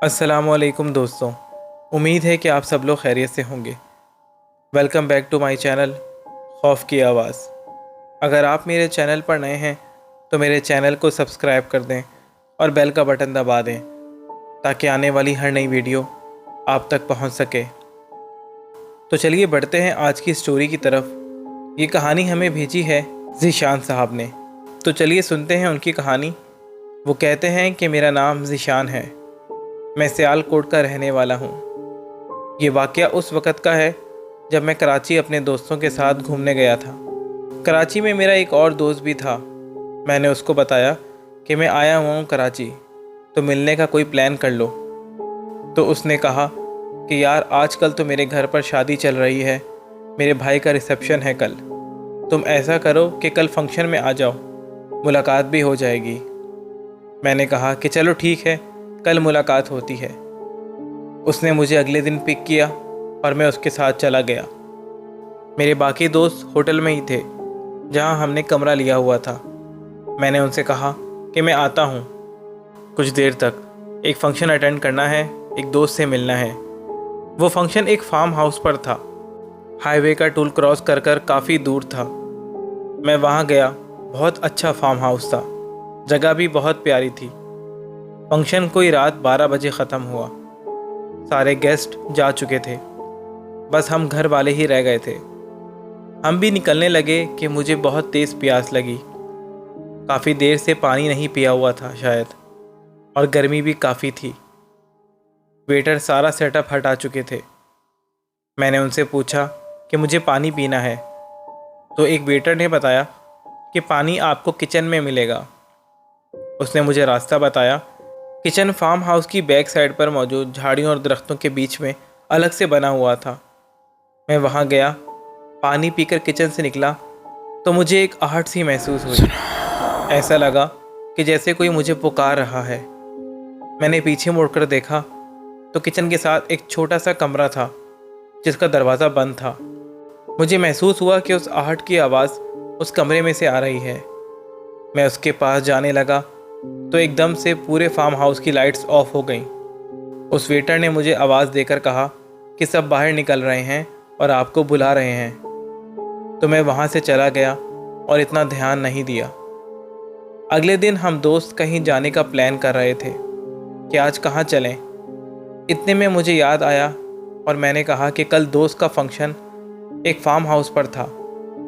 अस्सलामुअलैकुम दोस्तों, उम्मीद है कि आप सब लोग खैरियत से होंगे। Welcome back to my channel खौफ की आवाज़। अगर आप मेरे चैनल पर नए हैं तो मेरे चैनल को सब्सक्राइब कर दें और बेल का बटन दबा दें ताकि आने वाली हर नई वीडियो आप तक पहुंच सके। तो चलिए बढ़ते हैं आज की स्टोरी की तरफ। ये कहानी हमें भेजी है ज़ीशान साहब ने, तो चलिए सुनते हैं उनकी कहानी। वो कहते हैं कि मेरा नाम ज़ीशान है, मैं सियालकोट का रहने वाला हूँ। ये वाक़या उस वक़्त का है जब मैं कराची अपने दोस्तों के साथ घूमने गया था। कराची में मेरा एक और दोस्त भी था। मैंने उसको बताया कि मैं आया हुआ हूँ कराची, तो मिलने का कोई प्लान कर लो। तो उसने कहा कि यार आजकल तो मेरे घर पर शादी चल रही है, मेरे भाई का रिसेप्शन है कल। तुम ऐसा करो कि कल फंक्शन में आ जाओ, मुलाकात भी हो जाएगी। मैंने कहा कि चलो ठीक है, कल मुलाकात होती है। उसने मुझे अगले दिन पिक किया और मैं उसके साथ चला गया। मेरे बाकी दोस्त होटल में ही थे जहां हमने कमरा लिया हुआ था। मैंने उनसे कहा कि मैं आता हूं कुछ देर तक, एक फ़ंक्शन अटेंड करना है, एक दोस्त से मिलना है। वो फंक्शन एक फार्म हाउस पर था। हाईवे का टोल क्रॉस कर कर काफ़ी दूर था। मैं वहां गया। बहुत अच्छा फार्म हाउस था, जगह भी बहुत प्यारी थी। फंक्शन कोई रात 12 बजे ख़त्म हुआ। सारे गेस्ट जा चुके थे, बस हम घर वाले ही रह गए थे। हम भी निकलने लगे कि मुझे बहुत तेज़ प्यास लगी। काफ़ी देर से पानी नहीं पिया हुआ था शायद, और गर्मी भी काफ़ी थी। वेटर सारा सेटअप हटा चुके थे। मैंने उनसे पूछा कि मुझे पानी पीना है, तो एक वेटर ने बताया कि पानी आपको किचन में मिलेगा। उसने मुझे रास्ता बताया। किचन फार्म हाउस की बैक साइड पर मौजूद झाड़ियों और दरख्तों के बीच में अलग से बना हुआ था। मैं वहां गया। पानी पीकर किचन से निकला तो मुझे एक आहट सी महसूस हुई। ऐसा लगा कि जैसे कोई मुझे पुकार रहा है। मैंने पीछे मुड़कर देखा तो किचन के साथ एक छोटा सा कमरा था जिसका दरवाज़ा बंद था। मुझे महसूस हुआ कि उस आहट की आवाज़ उस कमरे में से आ रही है। मैं उसके पास जाने लगा तो एकदम से पूरे फार्म हाउस की लाइट्स ऑफ हो गईं। उस वेटर ने मुझे आवाज़ देकर कहा कि सब बाहर निकल रहे हैं और आपको बुला रहे हैं। तो मैं वहाँ से चला गया और इतना ध्यान नहीं दिया। अगले दिन हम दोस्त कहीं जाने का प्लान कर रहे थे कि आज कहाँ चलें। इतने में मुझे याद आया और मैंने कहा कि कल दोस्त का फंक्शन एक फार्म हाउस पर था,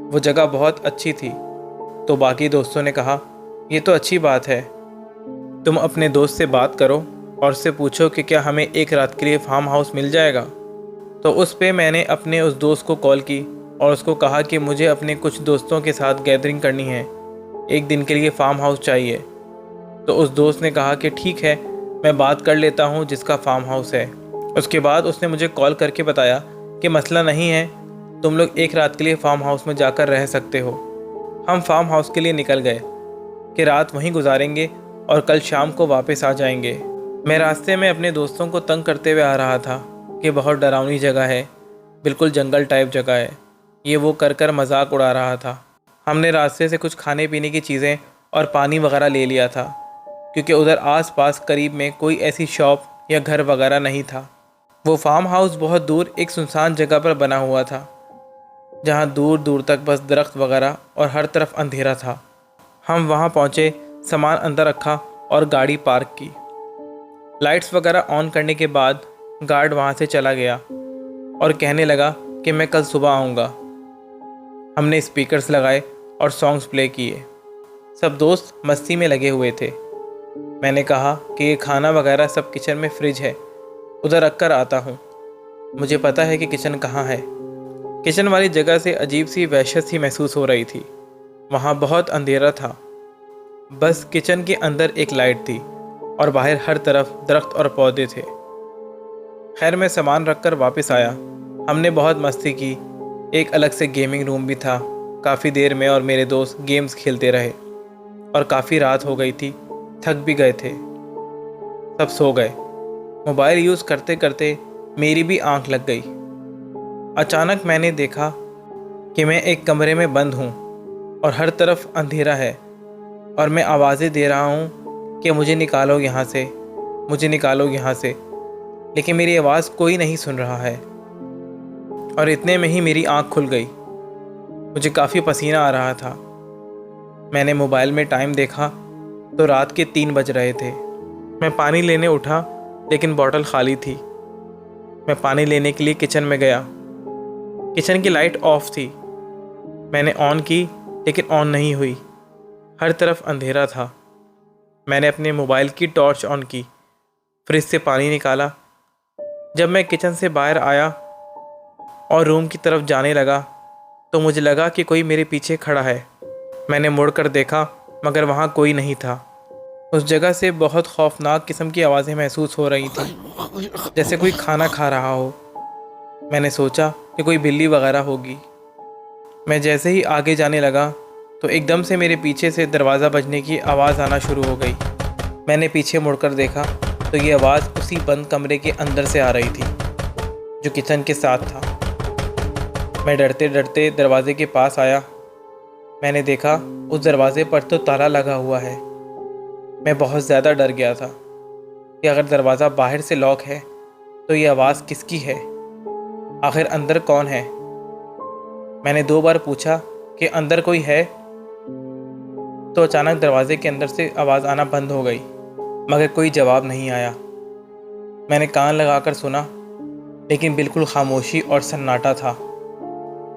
वो जगह बहुत अच्छी थी। तो बाकी दोस्तों ने कहा ये तो अच्छी बात है, तुम अपने दोस्त से बात करो और उससे पूछो कि क्या हमें एक रात के लिए फार्म हाउस मिल जाएगा। तो उस पे मैंने अपने उस दोस्त को कॉल की और उसको कहा कि मुझे अपने कुछ दोस्तों के साथ गैदरिंग करनी है, एक दिन के लिए फार्म हाउस चाहिए। तो उस दोस्त ने कहा कि ठीक है, मैं बात कर लेता हूँ जिसका फार्म हाउस है। उसके बाद उसने मुझे कॉल करके बताया कि मसला नहीं है, तुम लोग एक रात के लिए फार्म हाउस में जाकर रह सकते हो। हम फार्म हाउस के लिए निकल गए कि रात वहीं गुजारेंगे और कल शाम को वापस आ जाएंगे। मैं रास्ते में अपने दोस्तों को तंग करते हुए आ रहा था कि बहुत डरावनी जगह है, बिल्कुल जंगल टाइप जगह है। ये वो कर कर मजाक उड़ा रहा था। हमने रास्ते से कुछ खाने पीने की चीज़ें और पानी वगैरह ले लिया था क्योंकि उधर आसपास करीब में कोई ऐसी शॉप या घर वगैरह नहीं था। वो फार्म हाउस बहुत दूर एक सुनसान जगह पर बना हुआ था जहाँ दूर दूर तक बस दरख्त वगैरह और हर तरफ अंधेरा था। हम वहाँ पहुँचे, सामान अंदर रखा और गाड़ी पार्क की। लाइट्स वगैरह ऑन करने के बाद गार्ड वहाँ से चला गया और कहने लगा कि मैं कल सुबह आऊँगा। हमने स्पीकर्स लगाए और सॉन्ग्स प्ले किए। सब दोस्त मस्ती में लगे हुए थे। मैंने कहा कि ये खाना वगैरह सब किचन में फ्रिज है, उधर रख कर आता हूँ। मुझे पता है कि किचन कहाँ है। किचन वाली जगह से अजीब सी वहशत सी महसूस हो रही थी। वहाँ बहुत अंधेरा था, बस किचन के अंदर एक लाइट थी और बाहर हर तरफ दरख्त और पौधे थे। खैर मैं सामान रखकर वापस आया। हमने बहुत मस्ती की। एक अलग से गेमिंग रूम भी था। काफ़ी देर में और मेरे दोस्त गेम्स खेलते रहे और काफ़ी रात हो गई थी, थक भी गए थे। सब सो गए। मोबाइल यूज़ करते करते मेरी भी आंख लग गई। अचानक मैंने देखा कि मैं एक कमरे में बंद हूँ और हर तरफ अंधेरा है और मैं आवाज़ें दे रहा हूँ कि मुझे निकालो यहाँ से, मुझे निकालो यहाँ से। लेकिन मेरी आवाज़ कोई नहीं सुन रहा है। और इतने में ही मेरी आँख खुल गई। मुझे काफ़ी पसीना आ रहा था। मैंने मोबाइल में टाइम देखा तो रात के 3 बज रहे थे। मैं पानी लेने उठा लेकिन बॉटल खाली थी। मैं पानी लेने के लिए किचन में गया। किचन की लाइट ऑफ थी। मैंने ऑन की लेकिन ऑन नहीं हुई। हर तरफ अंधेरा था। मैंने अपने मोबाइल की टॉर्च ऑन की, फ्रिज से पानी निकाला। जब मैं किचन से बाहर आया और रूम की तरफ जाने लगा तो मुझे लगा कि कोई मेरे पीछे खड़ा है। मैंने मुड़कर देखा मगर वहाँ कोई नहीं था। उस जगह से बहुत खौफनाक किस्म की आवाज़ें महसूस हो रही थी, जैसे कोई खाना खा रहा हो। मैंने सोचा कि कोई बिल्ली वगैरह होगी। मैं जैसे ही आगे जाने लगा तो एकदम से मेरे पीछे से दरवाज़ा बजने की आवाज़ आना शुरू हो गई। मैंने पीछे मुड़कर देखा तो ये आवाज़ उसी बंद कमरे के अंदर से आ रही थी जो किचन के साथ था। मैं डरते डरते दरवाजे के पास आया। मैंने देखा उस दरवाजे पर तो ताला लगा हुआ है। मैं बहुत ज़्यादा डर गया था कि अगर दरवाज़ा बाहर से लॉक है तो ये आवाज़ किसकी है, आखिर अंदर कौन है। मैंने 2 बार पूछा कि अंदर कोई है, तो अचानक दरवाजे के अंदर से आवाज़ आना बंद हो गई, मगर कोई जवाब नहीं आया। मैंने कान लगाकर सुना लेकिन बिल्कुल खामोशी और सन्नाटा था।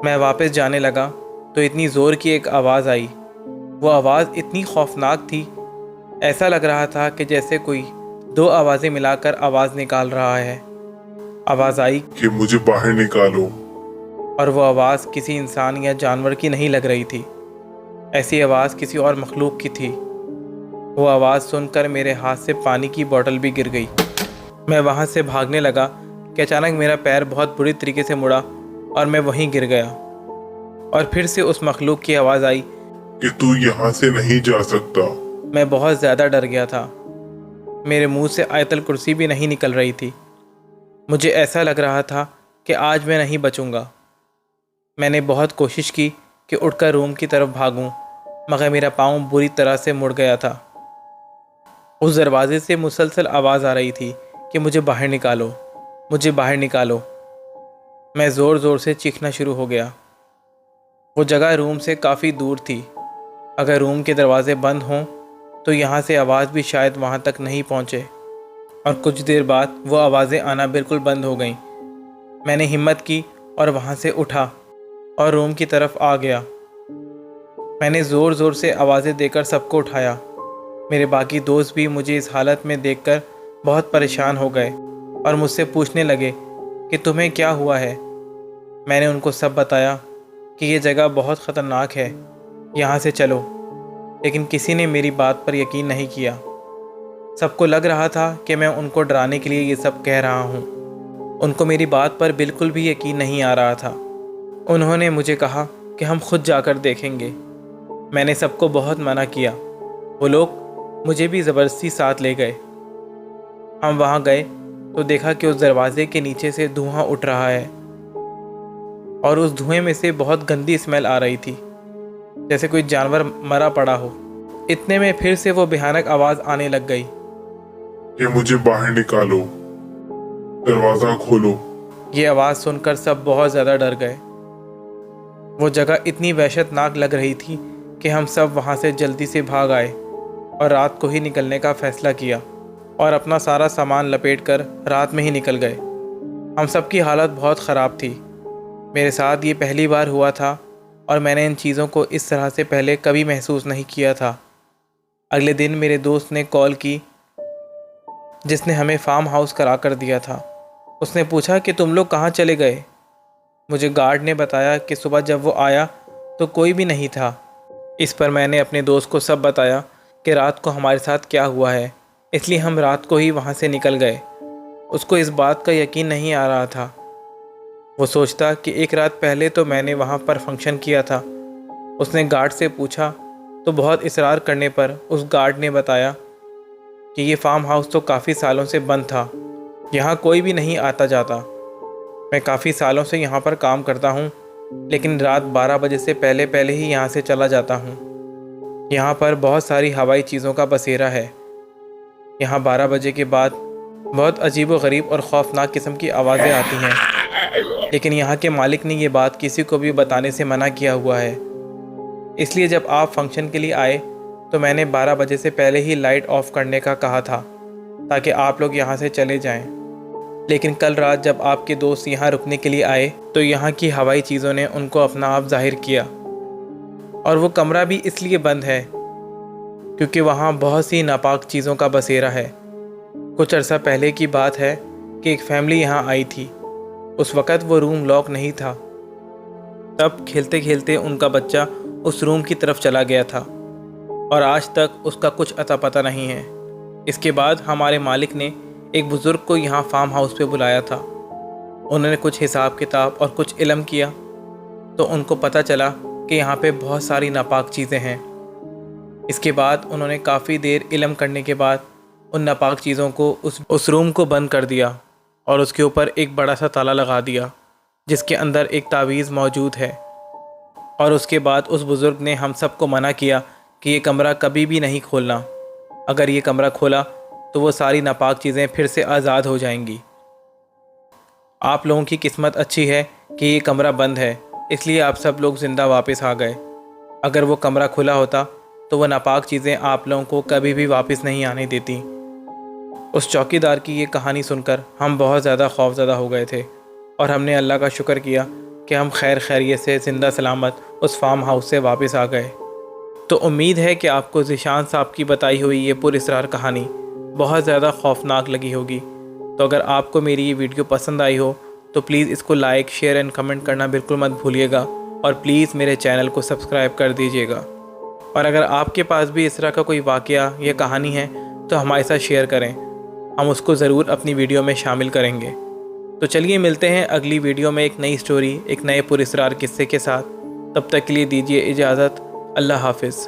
मैं वापस जाने लगा तो इतनी ज़ोर की एक आवाज़ आई। वो आवाज़ इतनी खौफनाक थी, ऐसा लग रहा था कि जैसे कोई 2 आवाज़ें मिलाकर आवाज़ निकाल रहा है। आवाज़ आई कि मुझे बाहर निकालो। और वो आवाज़ किसी इंसान या जानवर की नहीं लग रही थी। ऐसी आवाज़ किसी और मखलूक की थी। वो आवाज़ सुनकर मेरे हाथ से पानी की बोतल भी गिर गई। मैं वहाँ से भागने लगा कि अचानक मेरा पैर बहुत बुरी तरीके से मुड़ा और मैं वहीं गिर गया। और फिर से उस मखलूक की आवाज़ आई कि तू यहाँ से नहीं जा सकता। मैं बहुत ज़्यादा डर गया था। मेरे मुंह से आयतल कुर्सी भी नहीं निकल रही थी। मुझे ऐसा लग रहा था कि आज मैं नहीं बचूंगा। मैंने बहुत कोशिश की कि उठकर रूम की तरफ भागूं, मगर मेरा पाँव बुरी तरह से मुड़ गया था। उस दरवाजे से मुसलसल आवाज़ आ रही थी कि मुझे बाहर निकालो, मुझे बाहर निकालो। मैं ज़ोर ज़ोर से चीखना शुरू हो गया। वो जगह रूम से काफ़ी दूर थी। अगर रूम के दरवाजे बंद हों तो यहाँ से आवाज़ भी शायद वहाँ तक नहीं पहुँचे। और कुछ देर बाद वो आवाज़ें आना बिल्कुल बंद हो गईं। मैंने हिम्मत की और वहाँ से उठा और रूम की तरफ आ गया। मैंने ज़ोर ज़ोर से आवाज़ें देकर सबको उठाया। मेरे बाकी दोस्त भी मुझे इस हालत में देखकर बहुत परेशान हो गए और मुझसे पूछने लगे कि तुम्हें क्या हुआ है। मैंने उनको सब बताया कि ये जगह बहुत ख़तरनाक है, यहाँ से चलो। लेकिन किसी ने मेरी बात पर यकीन नहीं किया। सबको लग रहा था कि मैं उनको डराने के लिए ये सब कह रहा हूँ। उनको मेरी बात पर बिल्कुल भी यकीन नहीं आ रहा था। उन्होंने मुझे कहा कि हम खुद जाकर देखेंगे। मैंने सबको बहुत मना किया। वो लोग मुझे भी ज़बरदस्ती साथ ले गए। हम वहाँ गए तो देखा कि उस दरवाजे के नीचे से धुआं उठ रहा है और उस धुएं में से बहुत गंदी स्मेल आ रही थी, जैसे कोई जानवर मरा पड़ा हो। इतने में फिर से वो भयानक आवाज़ आने लग गई कि मुझे बाहर निकालो, दरवाजा खोलो। ये आवाज़ सुनकर सब बहुत ज़्यादा डर गए। वो जगह इतनी वहशतनाक लग रही थी कि हम सब वहाँ से जल्दी से भाग आए और रात को ही निकलने का फ़ैसला किया और अपना सारा सामान लपेटकर रात में ही निकल गए। हम सब की हालत बहुत ख़राब थी। मेरे साथ ये पहली बार हुआ था और मैंने इन चीज़ों को इस तरह से पहले कभी महसूस नहीं किया था। अगले दिन मेरे दोस्त ने कॉल की, जिसने हमें फार्म हाउस करा कर दिया था। उसने पूछा कि तुम लोग कहाँ चले गए। मुझे गार्ड ने बताया कि सुबह जब वो आया तो कोई भी नहीं था। इस पर मैंने अपने दोस्त को सब बताया कि रात को हमारे साथ क्या हुआ है, इसलिए हम रात को ही वहाँ से निकल गए। उसको इस बात का यकीन नहीं आ रहा था। वो सोचता कि एक रात पहले तो मैंने वहाँ पर फंक्शन किया था। उसने गार्ड से पूछा तो बहुत इसरार करने पर उस गार्ड ने बताया कि ये फार्म हाउस तो काफ़ी सालों से बंद था, यहाँ कोई भी नहीं आता जाता। मैं काफ़ी सालों से यहाँ पर काम करता हूँ, लेकिन रात 12 बजे से पहले पहले ही यहाँ से चला जाता हूँ। यहाँ पर बहुत सारी हवाई चीज़ों का बसेरा है। यहाँ 12 बजे के बाद बहुत अजीब व गरीब और ख़ौफनाक किस्म की आवाज़ें आती हैं, लेकिन यहाँ के मालिक ने ये बात किसी को भी बताने से मना किया हुआ है। इसलिए जब आप फंक्शन के लिए आए तो मैंने 12 बजे से पहले ही लाइट ऑफ करने का कहा था ताकि आप लोग यहाँ से चले जाएं। लेकिन कल रात जब आपके दोस्त यहाँ रुकने के लिए आए तो यहाँ की हवाई चीज़ों ने उनको अपना आप जाहिर किया, और वो कमरा भी इसलिए बंद है क्योंकि वहाँ बहुत सी नापाक चीज़ों का बसेरा है। कुछ अर्सा पहले की बात है कि एक फैमिली यहाँ आई थी। उस वक़्त वो रूम लॉक नहीं था। तब खेलते खेलते उनका बच्चा उस रूम की तरफ चला गया था और आज तक उसका कुछ अता पता नहीं है। इसके बाद हमारे मालिक ने एक बुज़ुर्ग को यहाँ फार्म हाउस पे बुलाया था। उन्होंने कुछ हिसाब किताब और कुछ इल्म किया तो उनको पता चला कि यहाँ पे बहुत सारी नापाक चीज़ें हैं। इसके बाद उन्होंने काफ़ी देर इल्म करने के बाद उन नापाक चीज़ों को उस रूम को बंद कर दिया और उसके ऊपर एक बड़ा सा ताला लगा दिया जिसके अंदर एक तावीज़ मौजूद है। और उसके बाद उस बुज़ुर्ग ने हम सबको मना किया कि ये कमरा कभी भी नहीं खोलना। अगर ये कमरा खोला तो वो सारी नापाक चीज़ें फिर से आज़ाद हो जाएंगी। आप लोगों की किस्मत अच्छी है कि ये कमरा बंद है, इसलिए आप सब लोग ज़िंदा वापस आ गए। अगर वो कमरा खुला होता तो वो नापाक चीज़ें आप लोगों को कभी भी वापस नहीं आने देती। उस चौकीदार की ये कहानी सुनकर हम बहुत ज़्यादा खौफज़दा हो गए थे और हमने अल्लाह का शुक्र किया कि हम खैर खैरियत से ज़िंदा सलामत उस फार्म हाउस से वापस आ गए। तो उम्मीद है कि आपको ज़ीशान साहब की बताई हुई ये पुरअसरार कहानी बहुत ज़्यादा खौफनाक लगी होगी। तो अगर आपको मेरी ये वीडियो पसंद आई हो तो प्लीज़ इसको लाइक, शेयर एंड कमेंट करना बिल्कुल मत भूलिएगा और प्लीज़ मेरे चैनल को सब्सक्राइब कर दीजिएगा। और अगर आपके पास भी इस तरह का कोई वाक़या या कहानी है तो हमारे साथ शेयर करें, हम उसको ज़रूर अपनी वीडियो में शामिल करेंगे। तो चलिए मिलते हैं अगली वीडियो में एक नई स्टोरी, एक नए पुरअसरार किस्से के साथ। तब तक के लिए दीजिए इजाज़त। अल्लाह हाफ़िज़।